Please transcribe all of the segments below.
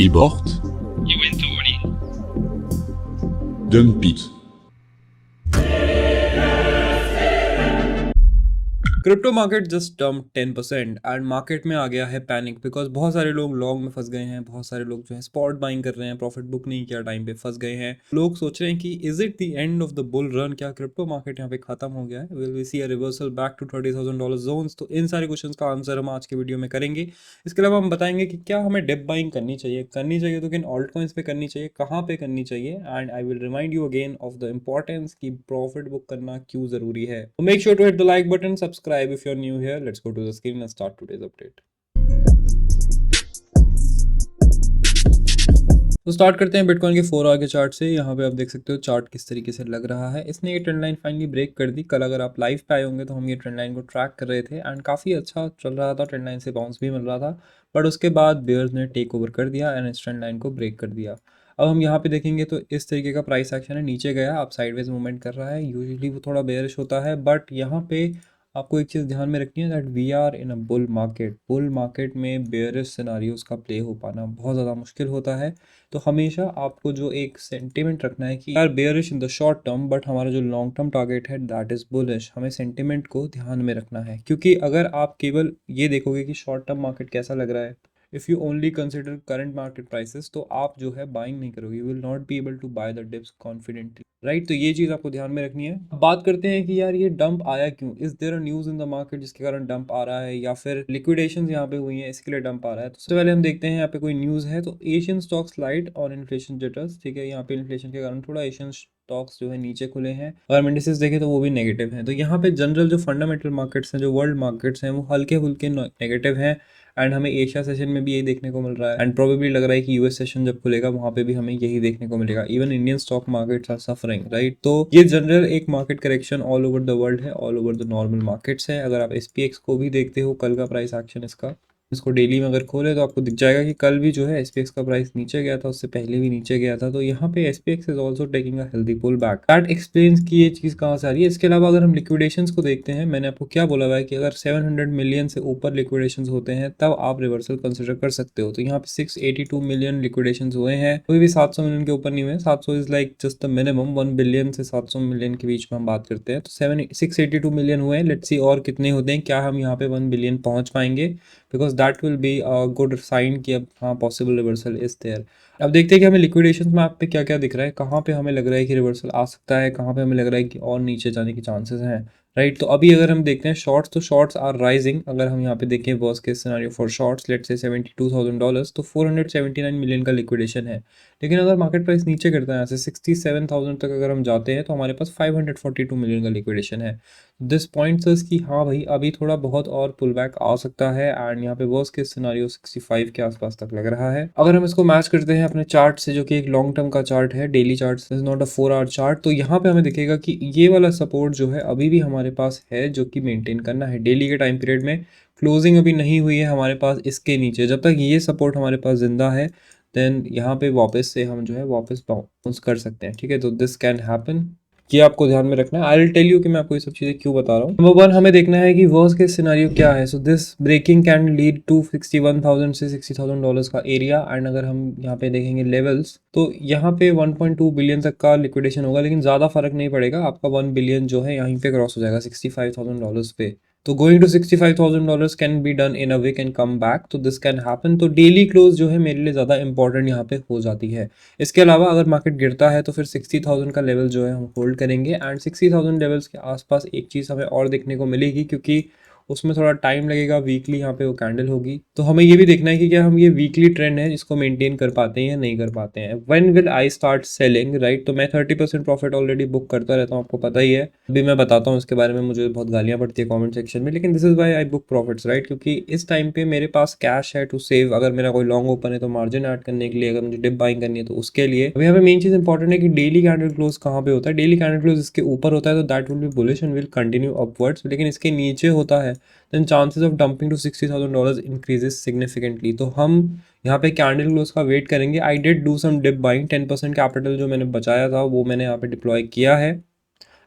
Il porte. You went to all in. Dump it. Crypto market just dump 10% and market में आ गया है panic because बहुत सारे लोग लॉन्ग में फंस गए हैं। बहुत सारे लोग जो है स्पॉट बाइंग कर रहे हैं, प्रॉफिट बुक नहीं किया टाइम पे, फंस गए हैं। लोग सोच रहे हैं कि is it the end of the bull run, क्या क्रिप्टो मार्केट यहाँ पे खत्म हो गया है, will we see a reversal back to $30,000 zones. तो इन सारे क्वेश्चंस का आंसर हम आज के वीडियो में करेंगे। इसके अलावा हम बताएंगे कि क्या हमें डिप बाइंग करनी चाहिए तो किन ऑल्ट कॉइंस पे करनी चाहिए, कहाँ पे करनी चाहिए, and I will remind you again of the importance कि प्रॉफिट बुक करना क्यों जरूरी है। तो make sure to hit the like button, subscribe if you are new here. Let's go to the screen and start today's update. तो start करते हैं bitcoin के 4 आवर के चार्ट से। यहाँ पे आप देख सकते हो चार्ट किस तरीके से लग रहा है। इसने ये ट्रेंड लाइन फाइनली ब्रेक कर दी। कल अगर आप लाइव पे आए होंगे तो हम ये ट्रेंड लाइन को ट्रैक कर रहे थे एंड काफ़ी अच्छा चल रहा था, ट्रेंड लाइन से बाउंस भी मिल रहा था, बट उसके बाद बेयर्स ने टेक ओवर कर दिया एंड इस ट्रेंड लाइन को ब्रेक कर दिया। अब हम यहाँ पे देखेंगे तो इस तरीके का प्राइस एक्शन है, नीचे गया, अब साइडवेज मूवमेंट कर रहा है। यूजुअली वो थोड़ा बेयरिश होता है, बट यहाँ पे आपको एक चीज़ ध्यान में रखनी है that we are in a bull market. Bull market में बेयरिश सिनारियोस का प्ले हो पाना बहुत ज़्यादा मुश्किल होता है। तो हमेशा आपको जो एक सेंटिमेंट रखना है कि यार bearish in the short term, but हमारा जो लॉन्ग टर्म टारगेट है दैट इज़ बुलिश। हमें सेंटिमेंट को ध्यान में रखना है, क्योंकि अगर आप केवल ये देखोगे कि शॉर्ट टर्म मार्केट कैसा लग रहा है, if you only consider current market prices, तो आप जो है बाइंग नहीं करोगे, you will not be able to buy the dips confidently, right. तो ये चीज़ आपको ध्यान में रखनी है। अब बात करते हैं कि यार ये डंप आया क्यों, is there a news in the market जिसके कारण डंप आ रहा है, या फिर लिक्विडेशन यहाँ पे हुई है इसके लिए डंप आ रहा है। तो सबसे पहले हम देखते हैं यहाँ पे कोई न्यूज़ है तो एशियन स्टॉक स्लाइड और इन्फ्लेशन जिटर्स, ठीक है। यहाँ पे इन्फ्लेशन के कारण थोड़ा एशियन स्टॉक्स जो है नीचे खुले हैं, और इंडिसेस देखें तो वो भी नेगेटिव हैं। तो यहाँ पे जनरल जो फंडामेंटल मार्केट्स हैं, जो वर्ल्ड मार्केट्स हैं, वो हल्के फुल्के नेगेटिव हैं एंड हमें एशिया सेशन में भी यही देखने को मिल रहा है एंड प्रोबेबली लग रहा है कि यूएस सेशन जब खुलेगा वहाँ पे भी हमें यही देखने को मिलेगा। Even Indian stock markets are suffering, right. तो ये जनरल एक market correction all over the world है, all over the normal markets है। अगर आप एसपीएक्स को भी देखते हो, कल का प्राइस एक्शन इसको डेली में अगर खोले तो आपको दिख जाएगा कि कल भी जो है एसपीएक्स का प्राइस नीचे गया था, उससे पहले भी नीचे गया था। तो यहाँ पे SPX is also taking a healthy pull back. That explains कि ये चीज़ कहाँ से आ रही है। इसके अलावा अगर हम लिक्विडेशंस को देखते हैं, मैंने आपको क्या बोला हुआ है कि अगर 700 मिलियन से ऊपर लिक्विडेशंस होते हैं तब आप रिवर्सल कंसिडर कर सकते हो। तो यहाँ पे 682 मिलियन लिक्विडेशंस हुए हैं, कोई भी 700 मिलियन के ऊपर नहीं हुए। 700 is like just the minimum, 1 billion से 700 मिलियन के बीच में हम बात करते हैं। तो 682 मिलियन हुए हैं। लेट्स सी और कितने होते हैं, क्या हम यहाँ पे 1 बिलियन पहुँच पाएंगे, because that will be a good sign कि अब हाँ पॉसिबल रिवर्सल इज देयर। अब देखते हैं कि हमें लिक्विडेशन मैप पे क्या क्या दिख रहा है, कहाँ पे हमें लग रहा है कि रिवर्सल आ सकता है, कहाँ पे हमें लग रहा है कि और नीचे जाने के चांसेस हैं, राइट। तो अभी अगर हम देखते हैं शॉर्ट्स, तो शॉर्ट्स आर राइजिंग। अगर हम यहाँ पे देखें worst case scenario for shorts, let's say $72,000, तो 479 मिलियन का लिक्विडेशन है। लेकिन अगर मार्केट प्राइस नीचे करता है यहाँ से 67,000 तक अगर हम जाते हैं तो हमारे पास 542 मिलियन का लिक्विडेशन है। दिस पॉइंट्स इज कि हाँ भाई अभी थोड़ा बहुत और पुल बैक आ सकता है एंड यहाँ पे वर्स्ट केस सिनेरियो 65 के आसपास तक लग रहा है। अगर हम इसको मैच करते हैं अपने चार्ट से, जो कि एक लॉन्ग टर्म का चार्ट है, daily chart is not a 4 our chart, तो यहाँ पे हमें दिखेगा कि ये वाला सपोर्ट जो है अभी भी हमारे पास है, जो कि मेंटेन करना है डेली के टाइम पीरियड में। क्लोजिंग अभी नहीं हुई है हमारे पास इसके नीचे, जब तक ये सपोर्ट हमारे पास जिंदा है देन यहाँ पे वापस से हम जो है वापस बाउंस कर सकते हैं, ठीक है। तो दिस कैन हैपन, ये आपको ध्यान में रखना है। आई विल टेल यू कि मैं आपको ये सब चीज़ें क्यों बता रहा हूँ। नंबर 1 हमें देखना है कि वर्स्ट केस सिनेरियो क्या है। So this breaking can lead to 61,000 से $60,000 का एरिया एंड अगर हम यहाँ पे देखेंगे लेवल्स, तो यहाँ पे 1.2 बिलियन तक का लिक्विडेशन होगा, लेकिन ज़्यादा फर्क नहीं पड़ेगा, आपका 1 बिलियन जो है यहीं पे क्रॉस हो जाएगा $65,000 पे। तो going to $65,000 can be done in a way can come back, तो दिस कैन हैपन। तो डेली क्लोज जो है मेरे लिए ज़्यादा इंपॉर्टेंट यहाँ पे हो जाती है। इसके अलावा अगर मार्केट गिरता है तो फिर 60,000 का लेवल जो है हम होल्ड करेंगे एंड 60,000 लेवल्स के आसपास एक चीज़ हमें और देखने को मिलेगी, क्योंकि उसमें थोड़ा टाइम लगेगा, वीकली यहाँ पे वो कैंडल होगी। तो हमें ये भी देखना है कि क्या हम ये वीकली ट्रेंड है जिसको मेंटेन कर पाते हैं या नहीं कर पाते हैं। When will I start selling, right. तो मैं 30% प्रॉफिट ऑलरेडी बुक करता रहता हूँ, आपको पता ही है। अभी मैं बताता हूँ इसके बारे में, मुझे बहुत गालियाँ पड़ती है कॉमेंट सेक्शन में, लेकिन this is why I book profits, right. क्योंकि इस टाइम पे मेरे पास कैश है टू सेव। अगर मेरा कोई लॉन्ग ओपन है तो मार्जिन ऐड करने के लिए, अगर मुझे डिप बाइंग करनी है तो उसके लिए। अभी हमें मेन चीज़ इंपॉर्टेंट है कि डेली कैंडल क्लोज कहाँ पे होता है। डेली कैंडल क्लोज इसके ऊपर होता है तो that will B bullish and will continue upwards, लेकिन इसके नीचे होता है then chances of dumping to $60,000 increases significantly। तो हम यहाँ पे कैंडल क्लोज का वेट करेंगे। I did do some dip buying, 10% capital जो मैंने बचाया था वो मैंने यहाँ पे डिप्लॉय किया है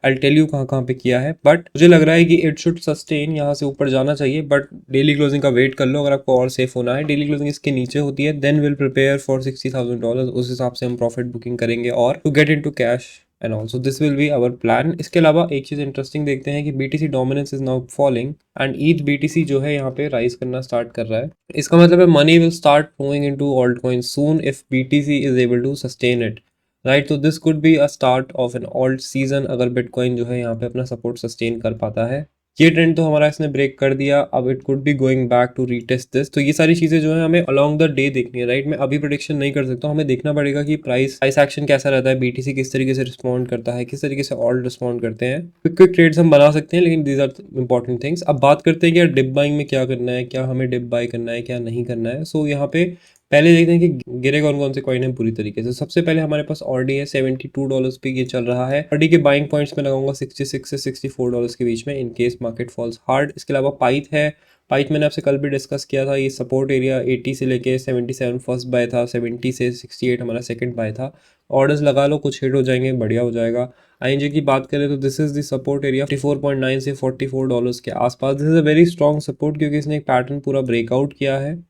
आई टेल यू कहाँ कहाँ पे किया है, बट मुझे लग रहा है कि इट शुड सस्टेन, यहाँ से ऊपर जाना चाहिए, बट डेली क्लोजिंग का वेट कर लो अगर आपको और सेफ होना है। डेली क्लोजिंग इसके नीचे होती है, देन विल प्रिपेयर फॉर $60,000, उस हिसाब से हम प्रॉफिट बुकिंग करेंगे और to get into cash and also this will be our plan. इसके अलावा एक चीज़ इंटरेस्टिंग देखते हैं कि BTC dominance is now falling and ETH BTC जो है यहाँ पे राइज करना स्टार्ट कर रहा है। इसका मतलब है money will start flowing into altcoin soon if BTC is able to sustain it, right. तो this could be a start of an alt season अगर बिटकॉइन जो है यहाँ पे अपना सपोर्ट सस्टेन कर पाता है। ये ट्रेंड तो हमारा इसने ब्रेक कर दिया, अब it could be going back to retest this. तो ये सारी चीज़ें जो है हमें अलॉन्ग द डे देखनी है, राइट। मैं अभी प्रेडिक्शन नहीं कर सकता, हमें देखना पड़ेगा कि प्राइस एक्शन कैसा रहता है, BTC किस तरीके से रिस्पॉन्ड करता है, किस तरीके से ऑल्ट रिस्पॉन्ड करते हैं। क्विक ट्रेड्स हम बना सकते हैं, लेकिन दीज आर इंपॉर्टेंट थिंग्स। अब बात करते हैं कि यार डिप बाइंग में क्या करना है, क्या हमें डिप बाई करना है, क्या नहीं करना है। सो यहाँ पे पहले देखते हैं कि गिरे कौन कौन से कॉइन है पूरी तरीके से। सबसे पहले हमारे पास ऑरडी है, $72 पे ये चल रहा है। ऑरडी के बाइंग पॉइंट्स में लगाऊंगा 66 से $64 के बीच में in case market falls hard. इसके अलावा पाइथ है, पाइथ मैंने आपसे कल भी डिस्कस किया था, ये सपोर्ट एरिया 80 से लेके 77 फर्स्ट बाय था, 70 से 68 हमारा सेकंड बाय था। ऑर्डर्स लगा लो, कुछ हिट हो जाएंगे, बढ़िया हो जाएगा। आईएनजे की बात करें तो this is the support area 54.9 से $44 के आसपास। This is a very strong support क्योंकि इसने एक पैटर्न पूरा ब्रेकआउट किया है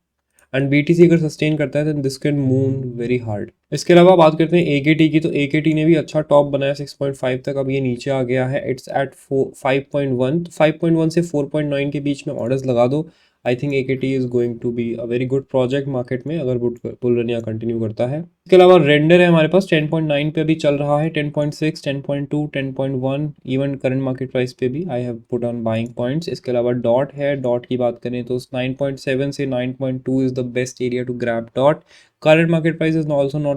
एंड BTC अगर सस्टेन करता है तो this can move very hard. इसके अलावा बात करते हैं AKT की, तो AKT ने भी अच्छा टॉप बनाया 6.5 तक, अब ये नीचे आ गया है, इट्स एट 5.1। तो 5.1 से 4.9 के बीच में ऑर्डर्स लगा दो। I think AKT is going to be a very good project market में अगर बुल रन यहाँ कंटिन्यू करता है। इसके अलावा रेंडर है हमारे पास 10.9 पे अभी चल रहा है, 10.6, 10.2, 10.1, इवन करंट मार्केट प्राइस पे भी I have put on buying points. इसके अलावा डॉट है, डॉट की बात करें तो 9.7 से 9.2 is the best area to grab that. Current market price is also not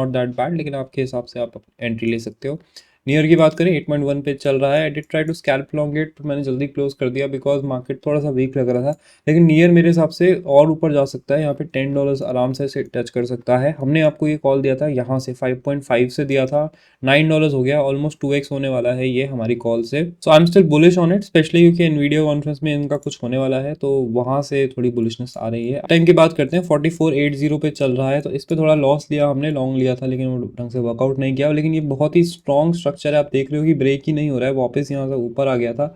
that bad, लेकिन आपके हिसाब से आप एंट्री ले सकते हो। नियर की बात करें 8.1 पे चल रहा है। I did try to scalp long it, तो मैंने जल्दी क्लोज कर दिया बिकॉज मार्केट थोड़ा सा वीक लग रहा था, लेकिन नियर मेरे हिसाब से और ऊपर जा सकता है, यहाँ पे $10 आराम से टच कर सकता है। हमने आपको ये कॉल दिया था यहाँ से 5.5 से दिया था, $9 हो गया, ऑलमोस्ट 2x होने वाला है ये हमारी कॉल से। So I am still bullish on it, specially क्योंकि एनवीडिया कॉन्फ्रेंस में इनका कुछ होने वाला है, तो वहाँ से थोड़ी बुलिशनेस आ रही है। टाइम की बात करते हैं 4480 पे चल रहा है, तो इस पर थोड़ा लॉस लिया हमने, लॉन्ग लिया था लेकिन वो ढंग से वर्कआउट नहीं किया, लेकिन ये बहुत ही स्ट्रॉन्ग स्ट्रक्चर है। आप देख रहे हो कि ब्रेक ही नहीं हो रहा है, वापस यहाँ से ऊपर आ गया था,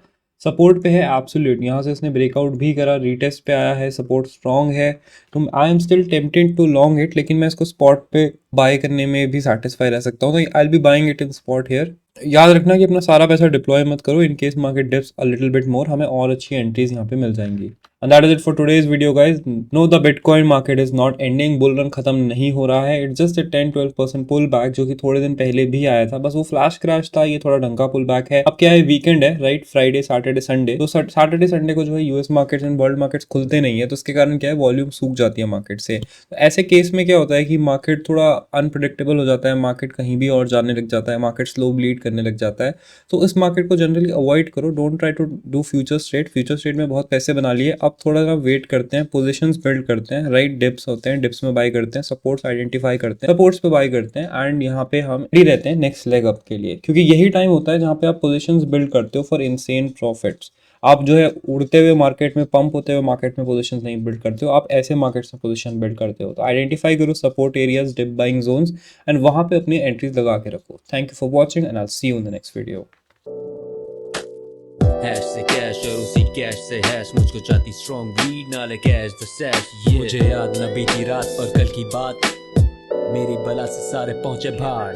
सपोर्ट पे है एब्सोल्यूट, यहाँ से इसने ब्रेकआउट भी करा, रीटेस्ट पे आया है, सपोर्ट स्ट्रॉन्ग है। तो I am still tempted to long it, लेकिन मैं इसको स्पॉट पे बाय करने में भी सेटिस्फाई रह सकता हूँ, तो I will be buying it in spot here. याद रखना कि अपना सारा पैसा डिप्लॉय मत करो, in case market dips a little bit more, हमें और अच्छी एंट्रीज यहाँ पे मिल जाएंगी। And that is it for today's video guys. No the bitcoin market is not ending, bull run खत्म नहीं हो रहा है, it's just a 10-12% pull back जो कि थोड़े दिन पहले भी आया था, बस वो फ्लैश क्रैश था, ये थोड़ा ढंग का पुल बैक है। अब क्या है, वीकेंड है राइट, फ्राइडे सैटरडे संडे, तो सैटरडे संडे को जो है US markets and world markets खुलते नहीं है, तो उसके कारण क्या है, वॉल्यूम सूख जाती है मार्केट से। तो ऐसे केस में क्या होता है कि मार्केट थोड़ा अनप्रिडिक्टेबल हो जाता है, मार्केट कहीं भी और जाने लग जाता है, मार्केट स्लो ब्लीड करने लग जाता है। तो इस मार्केट को जनरली अवॉइड करो, don't try to do future trade. Future trade में बहुत पैसे बना लिए, अब थोड़ा सा वेट करते हैं, पोजीशंस बिल्ड करते हैं, राइट डिप्स होते हैं, डिप्स में बाय करते हैं, सपोर्ट्स आइडेंटिफाई करते हैं, सपोर्ट्स पे बाय करते हैं, एंड यहाँ पे हम रेडी रहते हैं नेक्स्ट लेग अप के लिए, क्योंकि यही टाइम होता है जहाँ पे आप पोजीशंस बिल्ड करते हो फॉर इनसेन प्रॉफिट्स। आप जो है उड़ते हुए मार्केट में, पंप होते हुए मार्केट में पोजीशंस नहीं बिल्ड करते हो, आप ऐसे मार्केट्स में पोजीशन बिल्ड करते हो। तो आइडेंटिफाई करो support areas, dip buying zones, and वहां पे अपनी एंट्रीज लगा के रखो। Thank you for watching and I will see you in the next video. Hash से कैश और उसी कैश से हैश, मुझको चाहती स्ट्रॉन्ग वीड नाले कैश द सैश। मुझे याद न बीती रात और कल की बात, मेरी बला से सारे पहुंचे भाड़।